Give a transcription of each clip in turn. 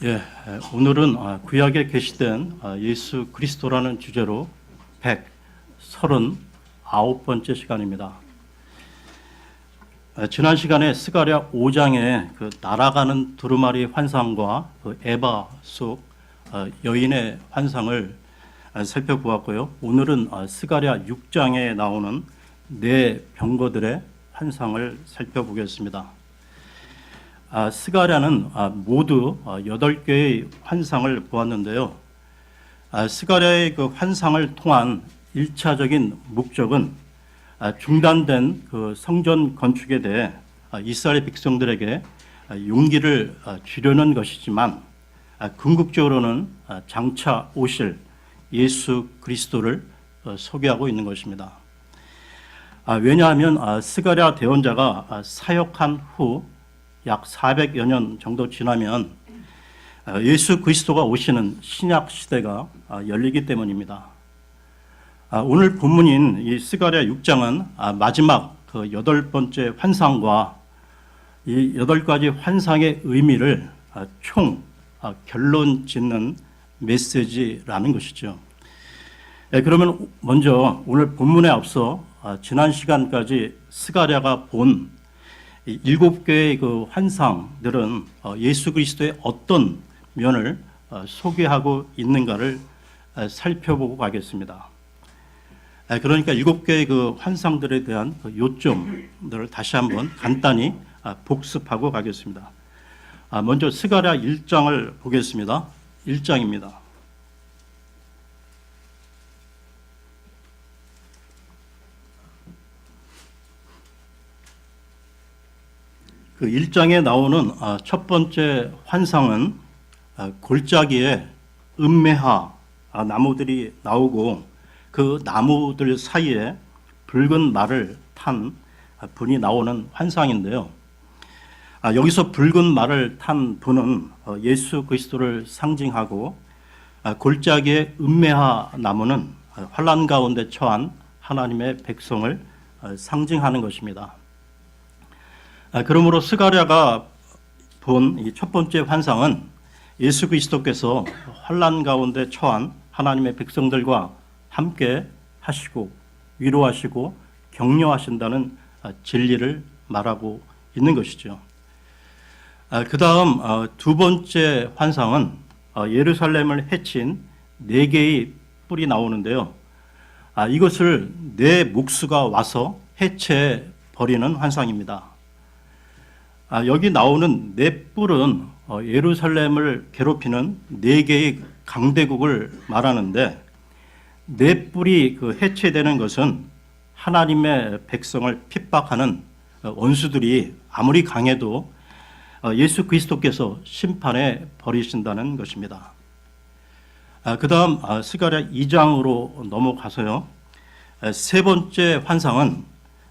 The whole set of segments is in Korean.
예, 오늘은 구약에 계시된 예수 그리스도라는 주제로 139번째 시간입니다. 지난 시간에 스가랴 5장의 그 날아가는 두루마리 환상과 그 에바 속 여인의 환상을 살펴보았고요. 오늘은 스가랴 6장에 나오는 네 병거들의 환상을 살펴보겠습니다. 스가랴는 모두 8개의 환상을 보았는데요. 스가랴의 그 환상을 통한 1차적인 목적은 중단된 그 성전 건축에 대해 이스라엘 백성들에게 용기를 주려는 것이지만 궁극적으로는 장차 오실 예수 그리스도를 소개하고 있는 것입니다. 왜냐하면 스가랴 대언자가 사역한 후 약 400여 년 정도 지나면 예수 그리스도가 오시는 신약 시대가 열리기 때문입니다. 오늘 본문인 이 스가랴 6장은 마지막 그 8번째 환상과 이 8가지 환상의 의미를 총 결론 짓는 메시지라는 것이죠. 그러면 먼저 오늘 본문에 앞서 지난 시간까지 스가랴가 본 7개의 그 환상들은 예수 그리스도의 어떤 면을 소개하고 있는가를 살펴보고 가겠습니다. 그러니까 7개의 그 환상들에 대한 그 요점들을 다시 한번 간단히 복습하고 가겠습니다. 먼저 스가랴 1장을 보겠습니다. 1장입니다. 그 1장에 나오는 첫 번째 환상은 골짜기에 음메하 나무들이 나오고 그 나무들 사이에 붉은 말을 탄 분이 나오는 환상인데요. 여기서 붉은 말을 탄 분은 예수 그리스도를 상징하고 골짜기의 음메하 나무는 환난 가운데 처한 하나님의 백성을 상징하는 것입니다. 그러므로 스가랴가 본 이 첫 번째 환상은 예수 그리스도께서 환난 가운데 처한 하나님의 백성들과 함께 하시고 위로하시고 격려하신다는 진리를 말하고 있는 것이죠. 그 다음 두 번째 환상은 예루살렘을 해친 4개의 뿔이 나오는데요. 이것을 네 목수가 와서 해체해 버리는 환상입니다. 여기 나오는 네 뿔은 예루살렘을 괴롭히는 4개의 강대국을 말하는데 네 뿔이 그 해체되는 것은 하나님의 백성을 핍박하는 원수들이 아무리 강해도 예수 그리스도께서 심판해 버리신다는 것입니다. 그 다음 스가랴 2장으로 넘어가서요. 세 번째 환상은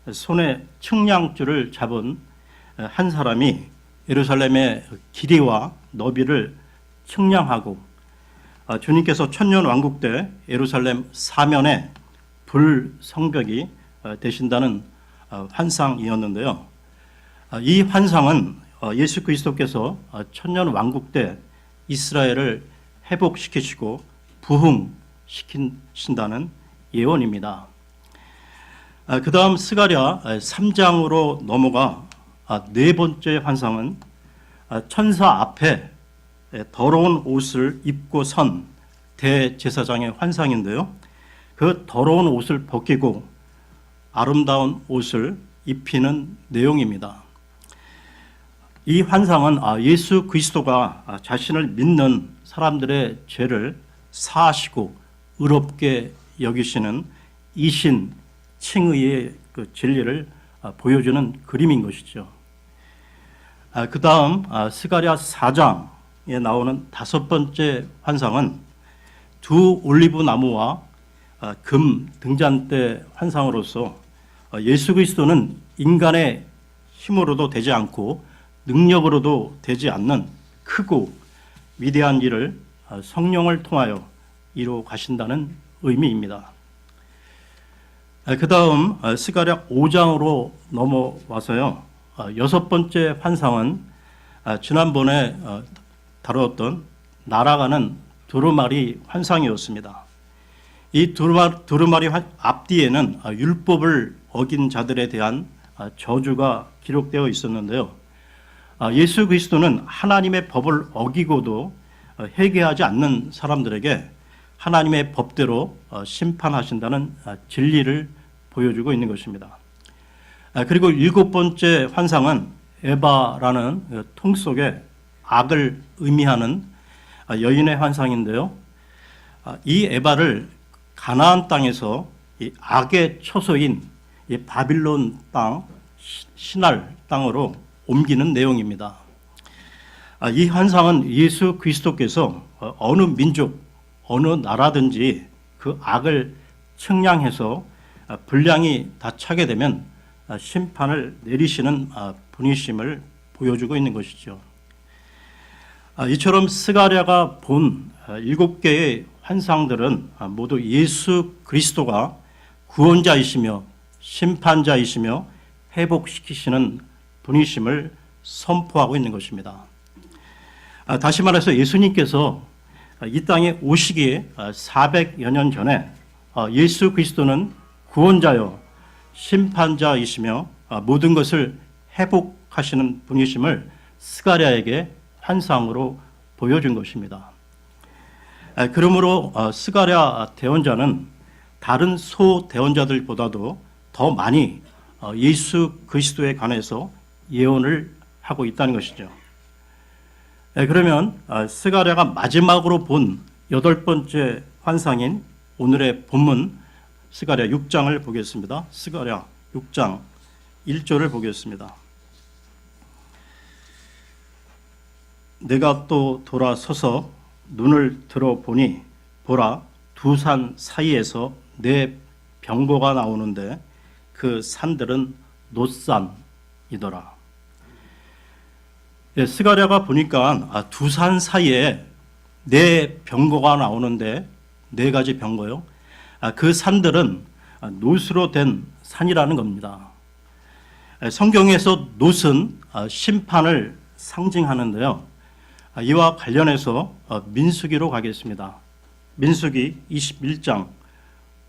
손에 측량줄을 잡은 한 사람이 예루살렘의 길이와 너비를 측량하고 주님께서 천년 왕국 때 예루살렘 사면에 불 성벽이 되신다는 환상이었는데요. 이 환상은 예수 그리스도께서 천년 왕국 때 이스라엘을 회복시키시고 부흥시키신다는 예언입니다. 그 다음 스가랴 3장으로 넘어가 네 번째 환상은 천사 앞에 더러운 옷을 입고 선 대제사장의 환상인데요. 그 더러운 옷을 벗기고 아름다운 옷을 입히는 내용입니다. 이 환상은 예수 그리스도가 자신을 믿는 사람들의 죄를 사하시고 의롭게 여기시는 이신 칭의의 그 진리를 보여주는 그림인 것이죠. 그 다음 스가랴 4장에 나오는 5번째 환상은 두 올리브 나무와 금 등잔대 환상으로서 예수 그리스도는 인간의 힘으로도 되지 않고 능력으로도 되지 않는 크고 위대한 일을 성령을 통하여 이루어 가신다는 의미입니다. 그 다음 스가랴 5장으로 넘어와서요. 6번째 환상은 지난번에 다루었던 날아가는 두루마리 환상이었습니다. 이 두루마리 앞뒤에는 율법을 어긴 자들에 대한 저주가 기록되어 있었는데요. 예수 그리스도는 하나님의 법을 어기고도 회개하지 않는 사람들에게 하나님의 법대로 심판하신다는 진리를 보여주고 있는 것입니다. 그리고 일곱 번째 환상은 에바라는 통 속에 악을 의미하는 여인의 환상인데요. 이 에바를 가나안 땅에서 이 악의 처소인 이 바빌론 땅, 신할 땅으로 옮기는 내용입니다. 이 환상은 예수 그리스도께서 어느 민족, 어느 나라든지 그 악을 측량해서 분량이 다 차게 되면 심판을 내리시는 분이심을 보여주고 있는 것이죠. 이처럼 스가랴가 본 7개의 환상들은 모두 예수 그리스도가 구원자이시며 심판자이시며 회복시키시는 분이심을 선포하고 있는 것입니다. 다시 말해서 예수님께서 이 땅에 오시기에 400여 년 전에 예수 그리스도는 구원자요 심판자이시며 모든 것을 회복하시는 분이심을 스가랴에게 환상으로 보여준 것입니다. 그러므로 스가랴 대언자는 다른 소 대언자들보다도 더 많이 예수 그리스도에 관해서 예언을 하고 있다는 것이죠. 그러면 스가랴가 마지막으로 본 8번째 환상인 오늘의 본문 스가랴 6장을 보겠습니다. 스가랴 6장 1절을 보겠습니다. 내가 또 돌아서서 눈을 들어보니 보라 두 산 사이에서 네 병거가 나오는데 그 산들은 놋산이더라. 스가랴가 보니까 두 산 사이에 네 병거가 나오는데 네 가지 병거요. 그 산들은 놋으로 된 산이라는 겁니다. 성경에서 놋은 심판을 상징하는데요. 이와 관련해서 민수기로 가겠습니다. 민수기 21장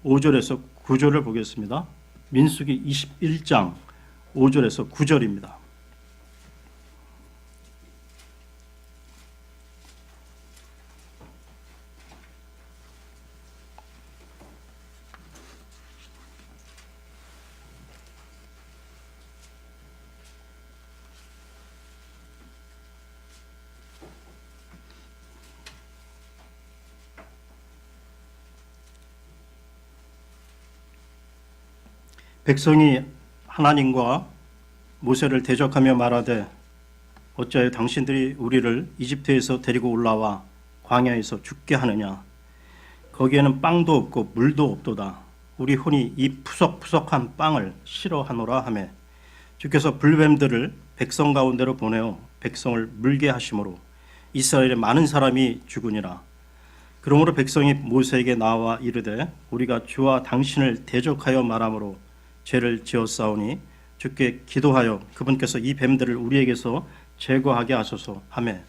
5절에서 9절을 보겠습니다. 민수기 21장 5절에서 9절입니다. 백성이 하나님과 모세를 대적하며 말하되 어찌하여 당신들이 우리를 이집트에서 데리고 올라와 광야에서 죽게 하느냐. 거기에는 빵도 없고 물도 없도다. 우리 혼이 이 푸석푸석한 빵을 싫어하노라 하매 주께서 불뱀들을 백성 가운데로 보내어 백성을 물게 하심으로 이스라엘의 많은 사람이 죽으니라. 그러므로 백성이 모세에게 나와 이르되 우리가 주와 당신을 대적하여 말하므로 죄를 지었사오니 주께 기도하여 그분께서 이 뱀들을 우리에게서 제거하게 하소서 하매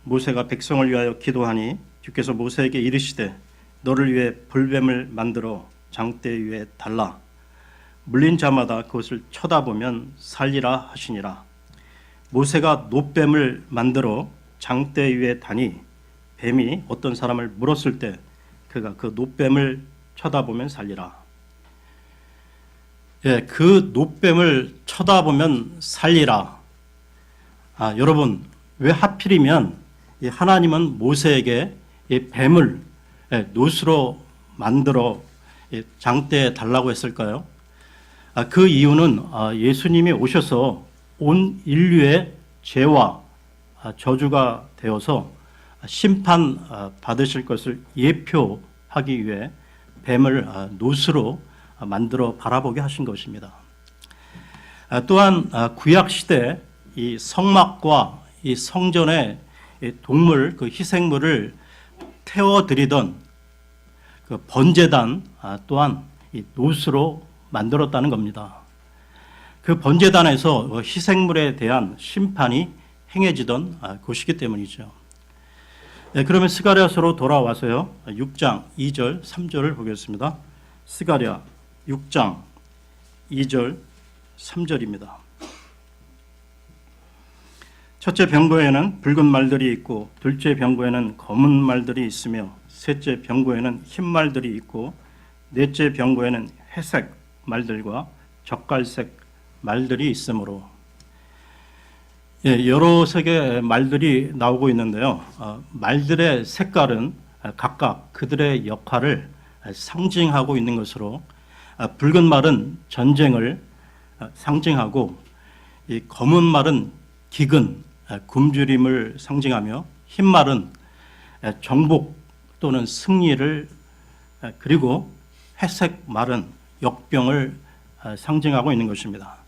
모세가 백성을 위하여 기도하니 주께서 모세에게 이르시되 너를 위해 불뱀을 만들어 장대 위에 달라 물린 자마다 그것을 쳐다보면 살리라 하시니라. 모세가 놋뱀을 만들어 장대 위에 다니 뱀이 어떤 사람을 물었을 때 그가 그 놋뱀을 쳐다보면 살리라. 그 놋뱀을 쳐다보면 살리라. 여러분, 왜 하필이면 하나님은 모세에게 이 뱀을 놋으로 만들어 장대에 달라고 했을까요? 그 이유는 예수님이 오셔서 온 인류의 죄와 저주가 되어서 심판 받으실 것을 예표하기 위해 뱀을 놋으로 만들어 바라보게 하신 것입니다. 또한 구약 시대 이 성막과 이 성전의 동물 그 희생물을 태워드리던 그 번제단 또한 이 놋으로 만들었다는 겁니다. 그 번제단에서 희생물에 대한 심판이 행해지던 곳이기 때문이죠. 그러면 스가랴서로 돌아와서요. 6장 2절, 3절을 보겠습니다. 스가랴 6장 2절, 3절입니다. 첫째 병고에는 붉은 말들이 있고 둘째 병고에는 검은 말들이 있으며 셋째 병고에는 흰 말들이 있고 넷째 병고에는 회색 말들과 젓갈색 말들이 있으므로, 여러 색의 말들이 나오고 있는데요. 말들의 색깔은 각각 그들의 역할을 상징하고 있는 것으로, 붉은 말은 전쟁을 상징하고, 이 검은 말은 기근, 굶주림을 상징하며, 흰 말은 정복 또는 승리를, 그리고 회색 말은 역병을 상징하고 있는 것입니다.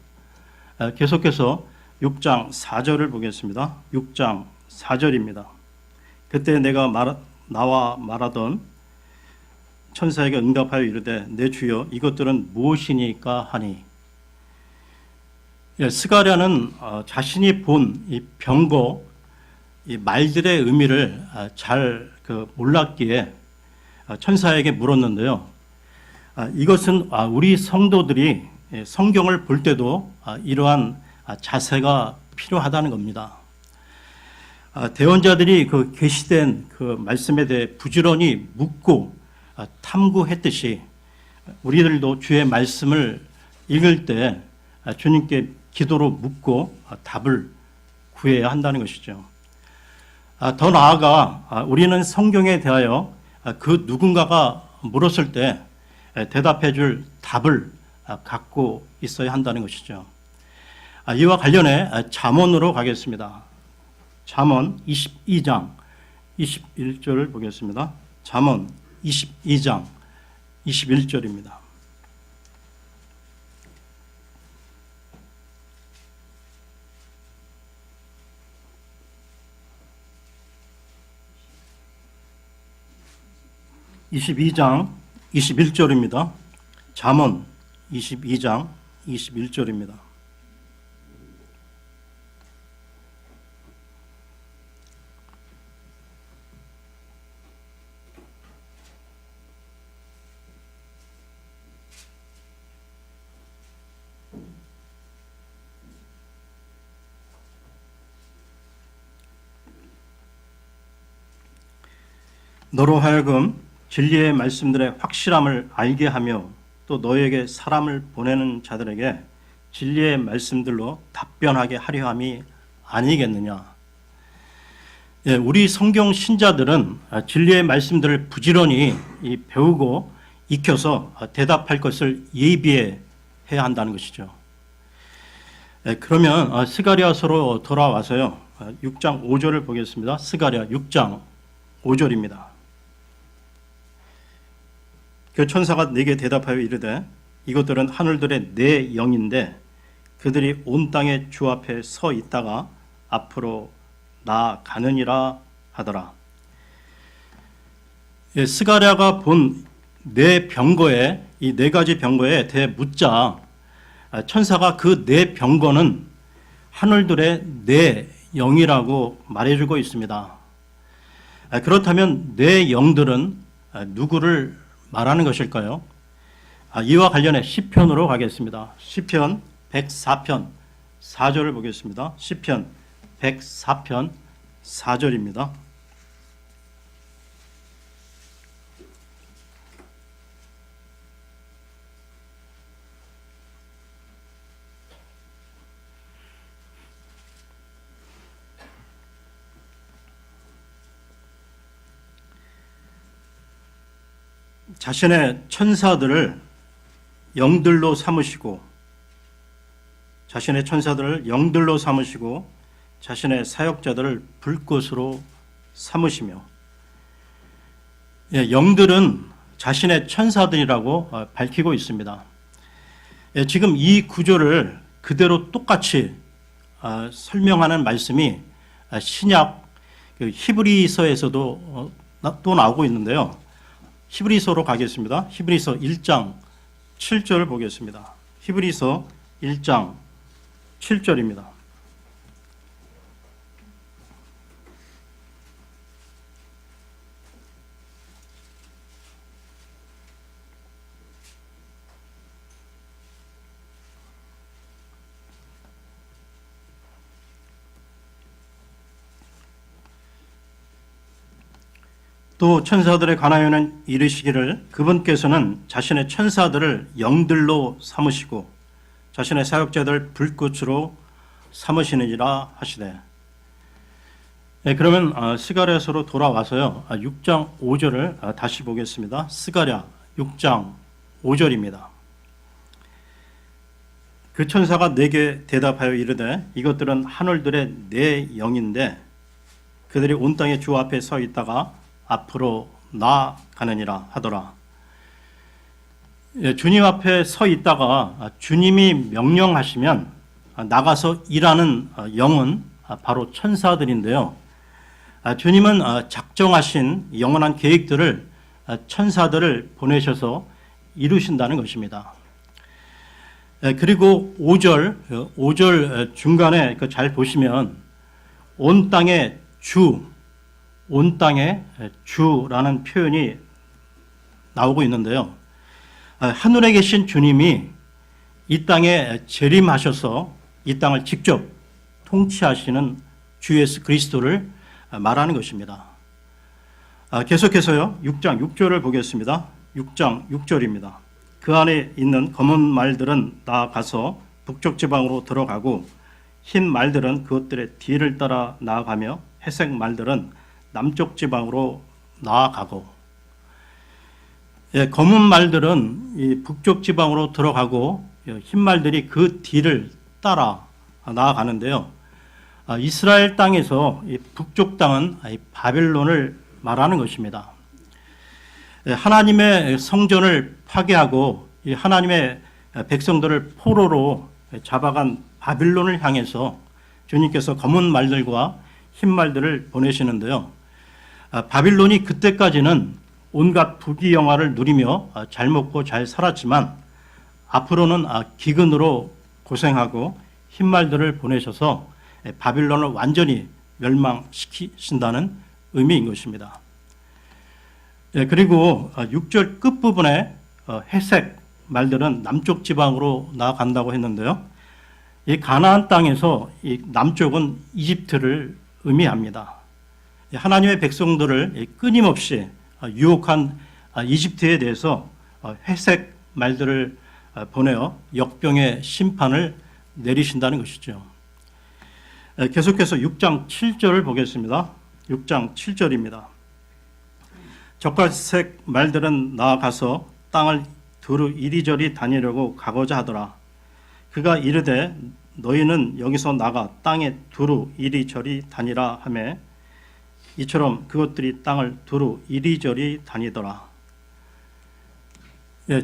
계속해서 6장 4절을 보겠습니다. 6장 4절입니다. 그때 내가 나와 말하던 천사에게 응답하여 이르되 내 주여 이것들은 무엇이니까 하니. 스가랴는 자신이 본 이 병거, 이 말들의 의미를 잘 몰랐기에 천사에게 물었는데요. 이것은 우리 성도들이 성경을 볼 때도 이러한 자세가 필요하다는 겁니다. 대언자들이 그 계시된 그 말씀에 대해 부지런히 묻고 탐구했듯이 우리들도 주의 말씀을 읽을 때 주님께 기도로 묻고 답을 구해야 한다는 것이죠. 더 나아가 우리는 성경에 대하여 그 누군가가 물었을 때 대답해 줄 답을 갖고 있어야 한다는 것이죠. 이와 관련해 잠언으로 가겠습니다. 잠언 22장 21절을 보겠습니다. 잠언 22장 21절입니다. (22장) 21절입니다. 잠언 22장 21절입니다. 너로 하여금 진리의 말씀들의 확실함을 알게 하며 또 너에게 사람을 보내는 자들에게 진리의 말씀들로 답변하게 하려 함이 아니겠느냐. 우리 성경 신자들은 진리의 말씀들을 부지런히 배우고 익혀서 대답할 것을 예비해야 한다는 것이죠. 그러면 스가랴서로 돌아와서요. 6장 5절을 보겠습니다. 스가랴 6장 5절입니다. 그 천사가 내게 대답하여 이르되 이것들은 하늘들의 내 영인데 그들이 온 땅의 주 앞에 서 있다가 앞으로 나아가느니라 하더라. 스가랴가 본 네 병거에, 이 네 가지 병거에 대해 묻자 천사가 그 네 병거는 하늘들의 네 영이라고 말해주고 있습니다. 그렇다면 네 영들은 누구를 말하는 것일까요? 이와 관련해 시편으로 가겠습니다. 시편 104편 4절을 보겠습니다. 시편 104편 4절입니다. 자신의 천사들을 영들로 삼으시고 자신의 사역자들을 불꽃으로 삼으시며, 영들은 자신의 천사들이라고 밝히고 있습니다. 지금 이 구조를 그대로 똑같이 설명하는 말씀이 신약 히브리서에서도 또 나오고 있는데요. 히브리서로 가겠습니다. 히브리서 1장 7절을 보겠습니다. 히브리서 1장 7절입니다. 또 천사들에 관하여는 이르시기를 그분께서는 자신의 천사들을 영들로 삼으시고 자신의 사역자들 불꽃으로 삼으시느니라 하시되. 그러면 스가랴서로 돌아와서요. 6장 5절을 다시 보겠습니다. 스가랴 6장 5절입니다. 그 천사가 내게 대답하여 이르되 이것들은 하늘들의 내 영인데 그들이 온 땅의 주 앞에 서 있다가 앞으로 나아가느니라 하더라. 주님 앞에 서 있다가 주님이 명령하시면 나가서 일하는 영은 바로 천사들인데요. 주님은 작정하신 영원한 계획들을 천사들을 보내셔서 이루신다는 것입니다. 그리고 5절 중간에 잘 보시면 온 땅의 주라는 표현이 나오고 있는데요. 하늘에 계신 주님이 이 땅에 재림하셔서 이 땅을 직접 통치하시는 주 예수 그리스도를 말하는 것입니다. 계속해서요. 6장 6절을 보겠습니다. 6장 6절입니다. 그 안에 있는 검은 말들은 나아가서 북쪽 지방으로 들어가고 흰 말들은 그것들의 뒤를 따라 나아가며 회색 말들은 남쪽 지방으로 나아가고. 검은 말들은 이 북쪽 지방으로 들어가고 흰 말들이 그 뒤를 따라 나아가는데요. 이스라엘 땅에서 이 북쪽 땅은 바벨론을 말하는 것입니다. 하나님의 성전을 파괴하고 하나님의 백성들을 포로로 잡아간 바빌론을 향해서 주님께서 검은 말들과 흰 말들을 보내시는데요. 바빌론이 그때까지는 온갖 부귀영화를 누리며 잘 먹고 잘 살았지만 앞으로는 기근으로 고생하고 흰 말들을 보내셔서 바빌론을 완전히 멸망시키신다는 의미인 것입니다. 그리고 6절 끝부분에 회색 말들은 남쪽 지방으로 나아간다고 했는데요. 이 가나안 땅에서 이 남쪽은 이집트를 의미합니다. 하나님의 백성들을 끊임없이 유혹한 이집트에 대해서 회색 말들을 보내어 역병의 심판을 내리신다는 것이죠. 계속해서 6장 7절을 보겠습니다. 6장 7절입니다. 적갈색 말들은 나아가서 땅을 두루 이리저리 다니려고 가고자 하더라. 그가 이르되 너희는 여기서 나가 땅에 두루 이리저리 다니라 하매 이처럼 그것들이 땅을 두루 이리저리 다니더라.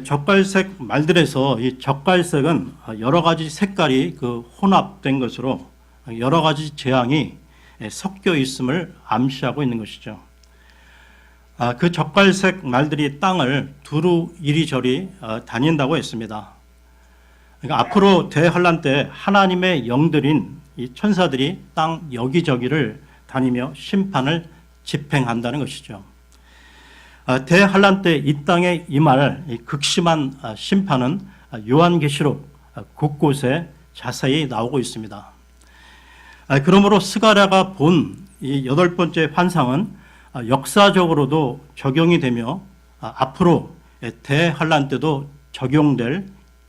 적갈색 말들에서 이 적갈색은 여러 가지 색깔이 혼합된 것으로 여러 가지 재앙이 섞여 있음을 암시하고 있는 것이죠. 그 적갈색 말들이 땅을 두루 이리저리 다닌다고 했습니다. 그러니까 앞으로 대환란 때 하나님의 영들인 이 천사들이 땅 여기저기를 다니며 심판을 집행한다는 것이죠. 대환란 때 이 땅에 임할 극심한 심판은 요한계시록 곳곳에 자세히 나오고 있습니다. 그러므로 스가랴가 본 이 8번째 환상은 역사적으로도 적용이 되며 앞으로 대환란 때도 적용될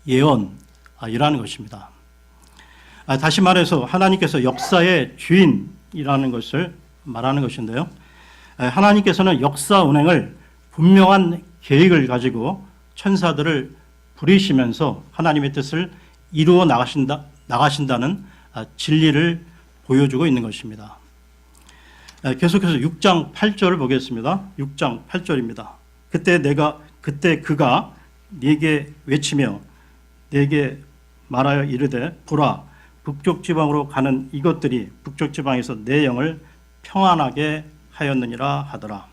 예언이라는 것입니다. 다시 말해서 하나님께서 역사의 주인이라는 것을 말하는 것인데요. 하나님께서는 역사 운행을 분명한 계획을 가지고 천사들을 부리시면서 하나님의 뜻을 이루어 나가신다는 진리를 보여주고 있는 것입니다. 계속해서 6장 8절을 보겠습니다. 6장 8절입니다. 그때 그가 네게 외치며 네게 말하여 이르되 보라 북쪽 지방으로 가는 이것들이 북쪽 지방에서 내 영을 평안하게 하였느니라 하더라.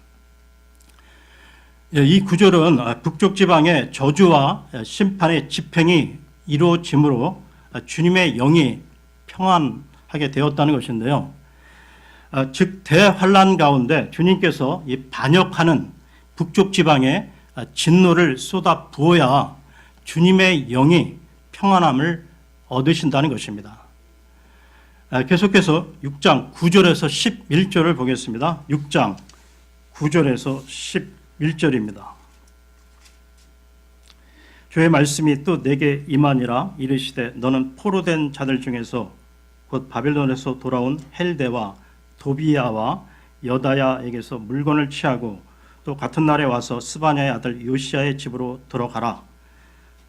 이 구절은 북쪽 지방의 저주와 심판의 집행이 이루어짐으로 주님의 영이 평안하게 되었다는 것인데요. 즉 대환란 가운데 주님께서 이 반역하는 북쪽 지방에 진노를 쏟아 부어야 주님의 영이 평안함을 얻으신다는 것입니다. 계속해서 6장 9절에서 11절을 보겠습니다. 6장 9절에서 11절입니다. 주의 말씀이 또 내게 임하니라. 이르시되 너는 포로된 자들 중에서 곧 바벨론에서 돌아온 헬데와 도비야와 여다야에게서 물건을 취하고 또 같은 날에 와서 스바냐의 아들 요시야의 집으로 들어가라.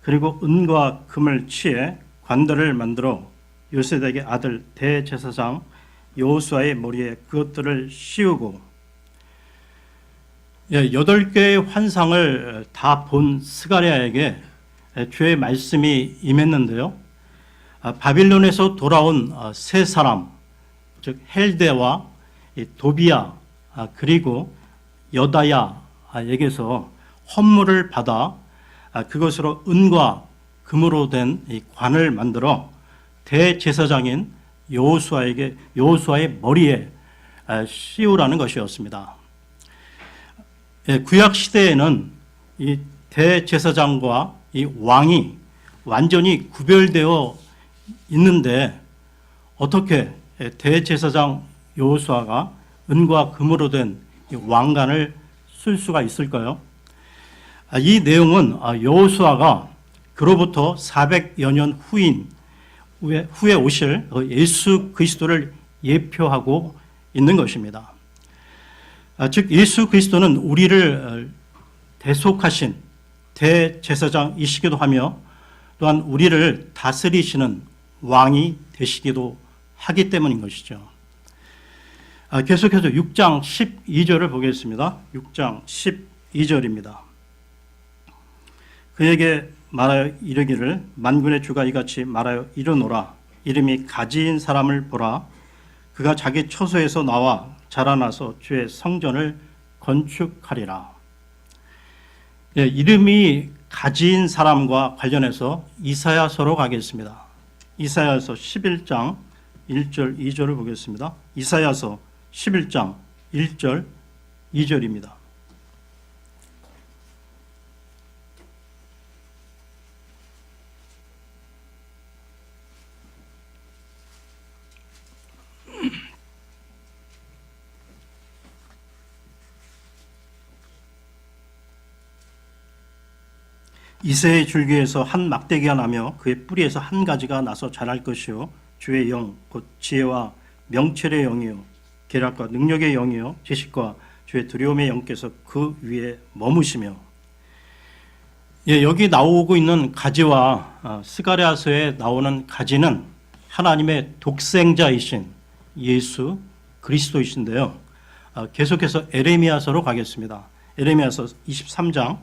그리고 은과 금을 취해 관들을 만들어 요세덱의 아들 대제사장 여호수아의 머리에 그것들을 씌우고, 8개의 환상을 다 본 스가랴에게 주의 말씀이 임했는데요. 바빌론에서 돌아온 세 사람, 즉 헬데와 도비야 그리고 여다야에게서 헌물을 받아 그것으로 은과 금으로 된 이 관을 만들어 대제사장인 여호수아의 머리에 씌우라는 것이었습니다. 구약 시대에는 이 대제사장과 이 왕이 완전히 구별되어 있는데 어떻게 대제사장 여호수아가 은과 금으로 된 왕관을 쓸 수가 있을까요? 이 내용은 여호수아가 그로부터 400여 년 후에 오실 예수 그리스도를 예표하고 있는 것입니다. 즉 예수 그리스도는 우리를 대속하신 대제사장이시기도 하며 또한 우리를 다스리시는 왕이 되시기도 하기 때문인 것이죠. 계속해서 6장 12절을 보겠습니다. 6장 12절입니다. 그에게 말하여 이르기를 만군의 주가 이같이 말하여 이르노라. 이름이 가지인 사람을 보라. 그가 자기 처소에서 나와 자라나서 주의 성전을 건축하리라. 이름이 가지인 사람과 관련해서 이사야서로 가겠습니다. 이사야서 11장 1절 2절을 보겠습니다. 이사야서 11장 1절 2절입니다. 이새의 줄기에서 한 막대기가 나며 그의 뿌리에서 한 가지가 나서 자랄 것이요 주의 영 곧 지혜와 명철의 영이요 계략과 능력의 영이요 지식과 주의 두려움의 영께서 그 위에 머무시며. 여기 나오고 있는 가지와 스가랴서에 나오는 가지는 하나님의 독생자이신 예수 그리스도이신데요. 계속해서 에레미야서로 가겠습니다. 에레미야서 23장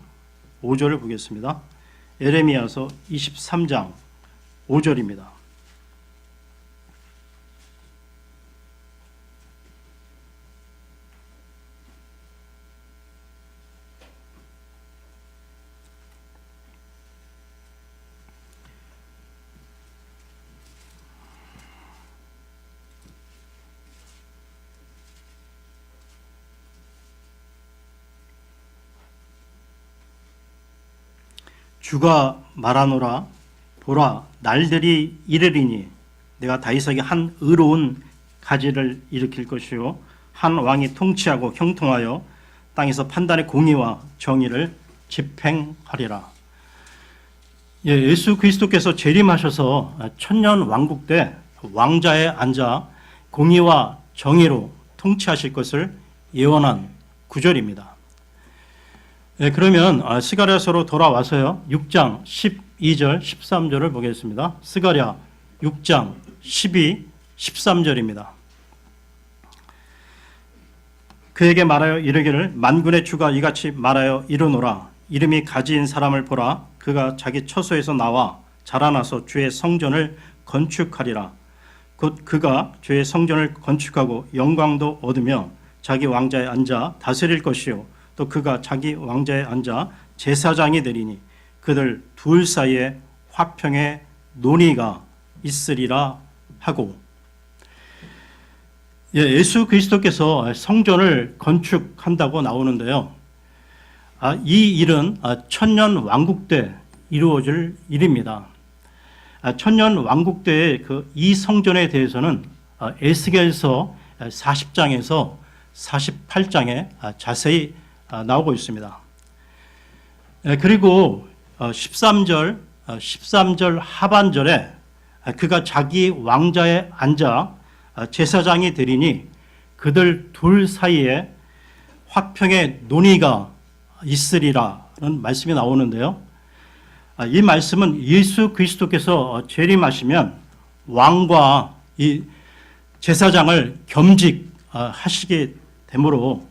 5절을 보겠습니다. 에레미야서 23장 5절입니다. 주가 말하노라. 보라, 날들이 이르리니 내가 다윗에게 한 의로운 가지를 일으킬 것이요 한 왕이 통치하고 형통하여 땅에서 판단의 공의와 정의를 집행하리라. 예수 그리스도께서 재림하셔서 천년 왕국 때 왕자에 앉아 공의와 정의로 통치하실 것을 예언한 구절입니다. 그러면 스가랴서로 돌아와서요. 6장 12절 13절을 보겠습니다. 스가랴 6장 12, 13절입니다. 그에게 말하여 이르기를 만군의 주가 이같이 말하여 이르노라. 이름이 가지인 사람을 보라. 그가 자기 처소에서 나와 자라나서 주의 성전을 건축하리라. 곧 그가 주의 성전을 건축하고 영광도 얻으며 자기 왕자에 앉아 다스릴 것이요 또 그가 자기 왕자에 앉아 제사장이 되리니 그들 둘 사이에 화평의 논의가 있으리라 하고. 예수 그리스도께서 성전을 건축한다고 나오는데요. 이 일은 천년 왕국 때 이루어질 일입니다. 천년 왕국 때의 이 성전에 대해서는 에스겔서 40장에서 48장에 자세히 나오고 있습니다. 그리고 13절 하반절에 그가 자기 왕자에 앉아 제사장이 되리니 그들 둘 사이에 화평의 논의가 있으리라는 말씀이 나오는데요. 이 말씀은 예수 그리스도께서 재림하시면 왕과 이 제사장을 겸직하시게 되므로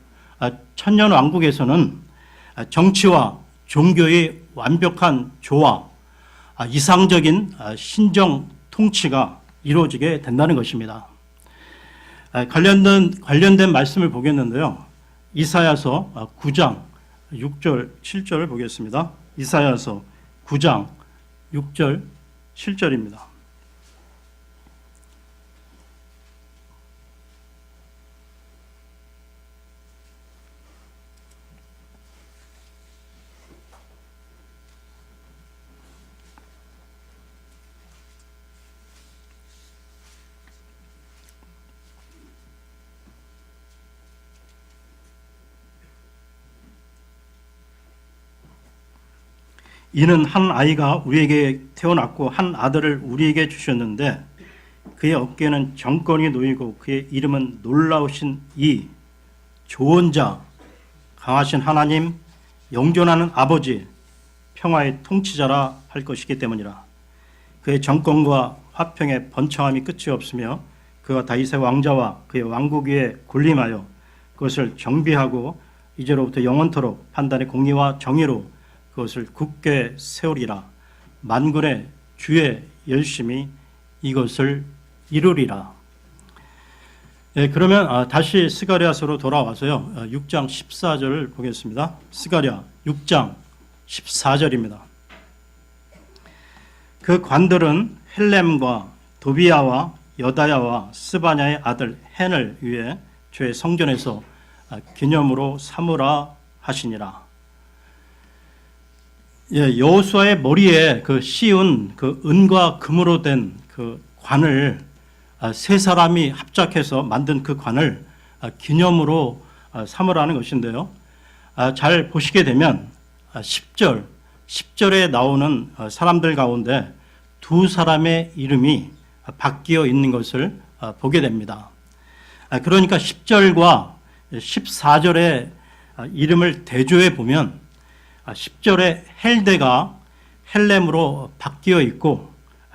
천년왕국에서는 정치와 종교의 완벽한 조화, 이상적인 신정 통치가 이루어지게 된다는 것입니다. 관련된 말씀을 보겠는데요. 이사야서 9장 6절 7절을 보겠습니다. 이사야서 9장 6절 7절입니다. 이는 한 아이가 우리에게 태어났고 한 아들을 우리에게 주셨는데 그의 어깨에는 정권이 놓이고 그의 이름은 놀라우신 이 조언자, 강하신 하나님, 영존하는 아버지, 평화의 통치자라 할 것이기 때문이라. 그의 정권과 화평의 번창함이 끝이 없으며 그가 다윗의 왕자와 그의 왕국 위에 군림하여 그것을 정비하고 이제로부터 영원토록 판단의 공의와 정의로 그것을 굳게 세우리라. 만군의 주의 열심히 이것을 이루리라. 그러면 다시 스가랴서로 돌아와서요. 6장 14절을 보겠습니다. 스가랴 6장 14절입니다. 그 관들은 헬렘과 도비야와 여다야와 스바냐의 아들 헨을 위해 주의 성전에서 기념으로 삼으라 하시니라. 여호수아의 머리에 그 씌운 그 은과 금으로 된 그 관을 세 사람이 합작해서 만든 그 관을 기념으로 삼으라는 것인데요. 잘 보시게 되면 10절에 나오는 사람들 가운데 두 사람의 이름이 바뀌어 있는 것을 보게 됩니다. 그러니까 10절과 14절의 이름을 대조해 보면 10절에 헬데가 헬렘으로 바뀌어 있고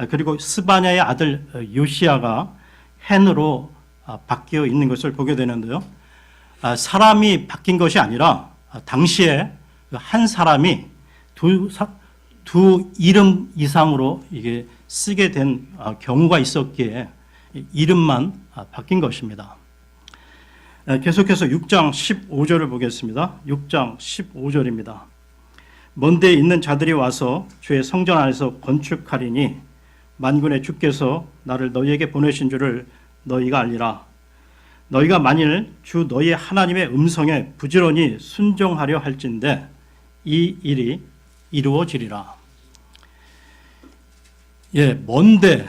그리고 스바냐의 아들 요시야가 헨으로 바뀌어 있는 것을 보게 되는데요. 사람이 바뀐 것이 아니라 당시에 한 사람이 두 이름 이상으로 이게 쓰게 된 경우가 있었기에 이름만 바뀐 것입니다. 계속해서 6장 15절을 보겠습니다. 6장 15절입니다. 먼데 있는 자들이 와서 주의 성전 안에서 건축하리니 만군의 주께서 나를 너희에게 보내신 줄을 너희가 알리라. 너희가 만일 주 너희의 하나님의 음성에 부지런히 순종하려 할진대 이 일이 이루어지리라. 먼데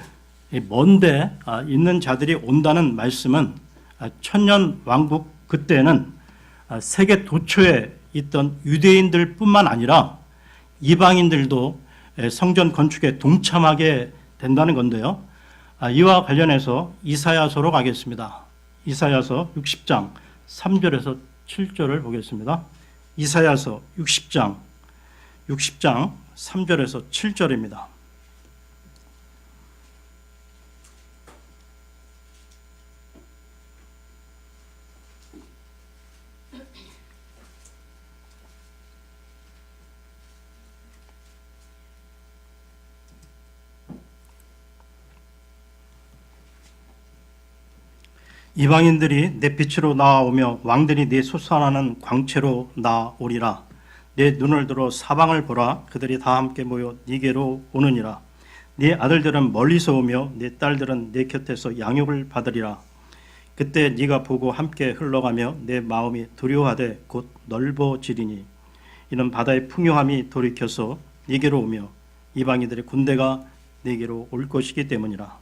있는 자들이 온다는 말씀은 천년 왕국 그때는 세계 도처에 있던 유대인들 뿐만 아니라 이방인들도 성전 건축에 동참하게 된다는 건데요. 이와 관련해서 이사야서로 가겠습니다. 이사야서 60장 3절에서 7절을 보겠습니다. 이사야서 60장 3절에서 7절입니다. 이방인들이 내 빛으로 나아오며 왕들이 네 솟아나는 광채로 나오리라. 내 눈을 들어 사방을 보라. 그들이 다 함께 모여 네게로 오느니라. 네 아들들은 멀리서 오며 네 딸들은 네 곁에서 양육을 받으리라. 그때 네가 보고 함께 흘러가며 내 마음이 두려워하되 곧 넓어지리니 이는 바다의 풍요함이 돌이켜서 네게로 오며 이방인들의 군대가 네게로 올 것이기 때문이라.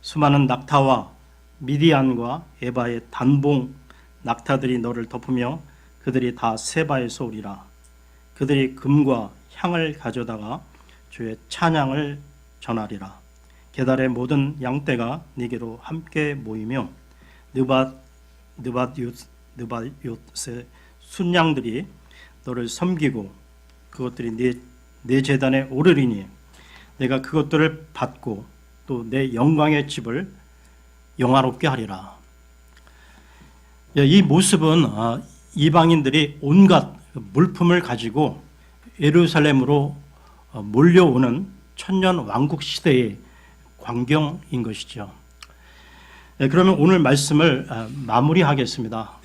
수많은 낙타와 미디안과 에바의 단봉 낙타들이 너를 덮으며 그들이 다 세바에서 오리라. 그들이 금과 향을 가져다가 주의 찬양을 전하리라. 게달의 모든 양떼가 네게로 함께 모이며 느바옅의 순양들이 너를 섬기고 그것들이 네 재단에 오르리니 내가 그것들을 받고 또 내 영광의 집을 영화롭게 하리라. 이 모습은 이방인들이 온갖 물품을 가지고 예루살렘으로 몰려오는 천년 왕국 시대의 광경인 것이죠. 그러면 오늘 말씀을 마무리하겠습니다.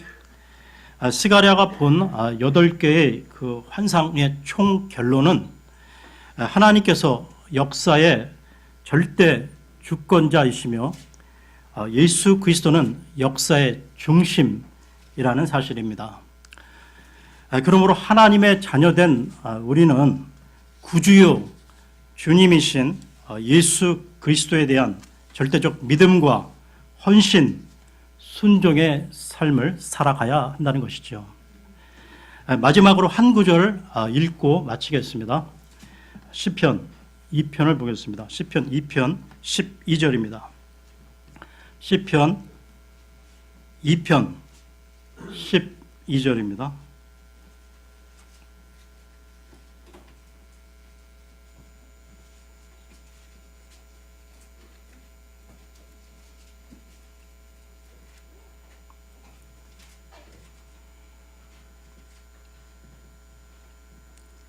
스가랴가 본 8개의 그 환상의 총 결론은 하나님께서 역사의 절대 주권자이시며 예수 그리스도는 역사의 중심이라는 사실입니다. 그러므로 하나님의 자녀된 우리는 구주요 주님이신 예수 그리스도에 대한 절대적 믿음과 헌신, 순종의 삶을 살아가야 한다는 것이죠. 마지막으로 한 구절 읽고 마치겠습니다. 시편 2편을 보겠습니다. 시편 2편 12절입니다. 시편 2편 12절입니다.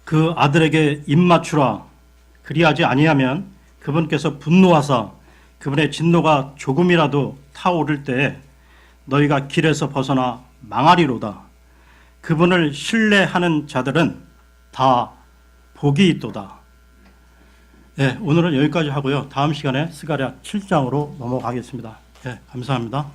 그 아들에게 입맞추라. 그리하지 아니하면 그분께서 분노하사 그분의 진노가 조금이라도 타오를 때에 너희가 길에서 벗어나 망하리로다. 그분을 신뢰하는 자들은 다 복이 있도다. 네, 오늘은 여기까지 하고요. 다음 시간에 스가랴 7장으로 넘어가겠습니다. 네, 감사합니다.